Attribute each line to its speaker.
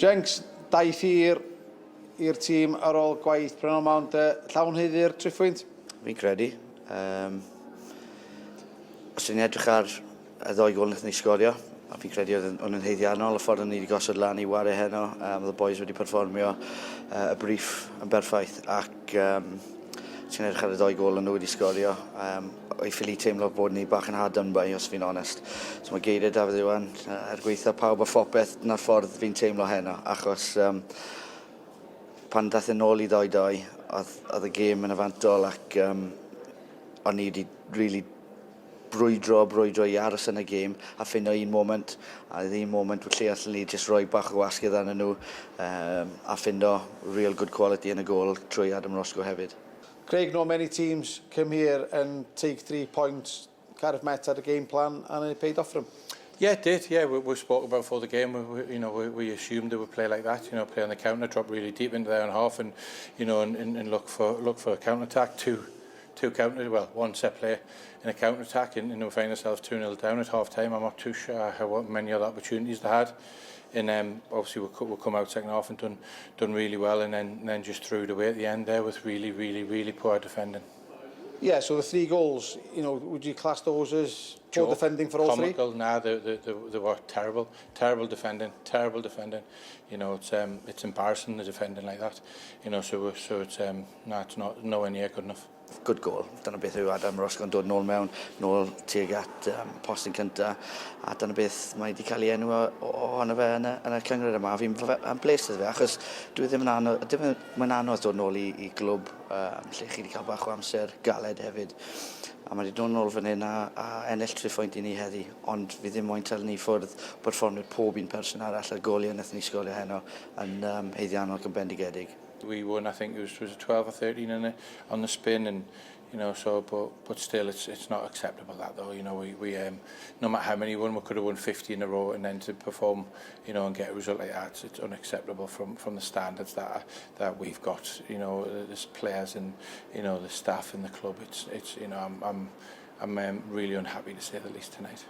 Speaker 1: Jenks, daith i'r tîm ar ôl gwaith Brennan Mount llawn heiddi'r triffwynt?
Speaker 2: Fi'n credu. Os ni'n edrych ar y ddoi gol wnaethon ni sgorio, a fi'n credu oedd yn heiddiannol y ffordd o'n ni wedi gosod lan i wario heno. Oedd y bois wedi perfformio y brîff yn berffaith ac ti'n edrych ar y ddoi gol o'n nhw wedi sgorio. O'i ffili teimlo bod ni bach yn hard done by, os fi'n onest. So mae geiriau Dafydd Iwan gweithio pawb a phopeth na'r ffordd fi'n teimlo heno, achos pan dath yn ôl i 2-2, oedd y gêm yn afantol ac o'n ni wedi really brwydro i aros yn y gêm a ffindo un moment, a oedd un moment lle allan ni jyst rhoi bach o wasgydd arnyn nhw a ffindo real good quality yn y gol trwy Adam Roscoe hefyd.
Speaker 1: Craig, not many teams come here and take 3 points. Caerdydd met had a game plan and it paid off for them.
Speaker 3: Yeah, it did. Yeah, we spoke about before the game. We assumed they would play like that. Play on the counter, drop really deep into their own half, and and look for a counter attack. One set play in a counter attack, and we find ourselves 2-0 down at half time. I'm not too sure how many other opportunities they had. And obviously we'll come out second half and done really well, and then just threw it away at the end there with really poor defending.
Speaker 1: Yeah, so the 3 goals, would you class those as poor defending for all
Speaker 3: comical?
Speaker 1: 3?
Speaker 3: Nah, they were terrible defending. It's embarrassing, the defending like that. So it's it's not nowhere near good enough.
Speaker 2: Good goal. Dyna beth yw Adam Roscoe'n dod nôl mewn, nôl tuag at postyn cynta, a dyna beth mae wedi cael ei enw ohono fe yn y cyngred yma. Fi'n bles iddo fe, achos mae'n anodd dod nôl i glwb lle chi wedi cael bach o amser galed hefyd. A mae wedi dod nôl fan hyn a ennill 3 pwynt i ni heddi, ond fi ddim moyn talu ni ffwrdd perfformio'r pob un person arall ar goliau wnaethon ni sgorio heno yn heiddiannol yn bendigedig.
Speaker 3: We won, I think it was 12 or 13 on the spin, and but still it's not acceptable that though. We no matter how many we won, we could have won 50 in a row, and then to perform and get a result like that, it's unacceptable from the standards that we've got. There's players and the staff in the club. I'm really unhappy, to say the least, tonight.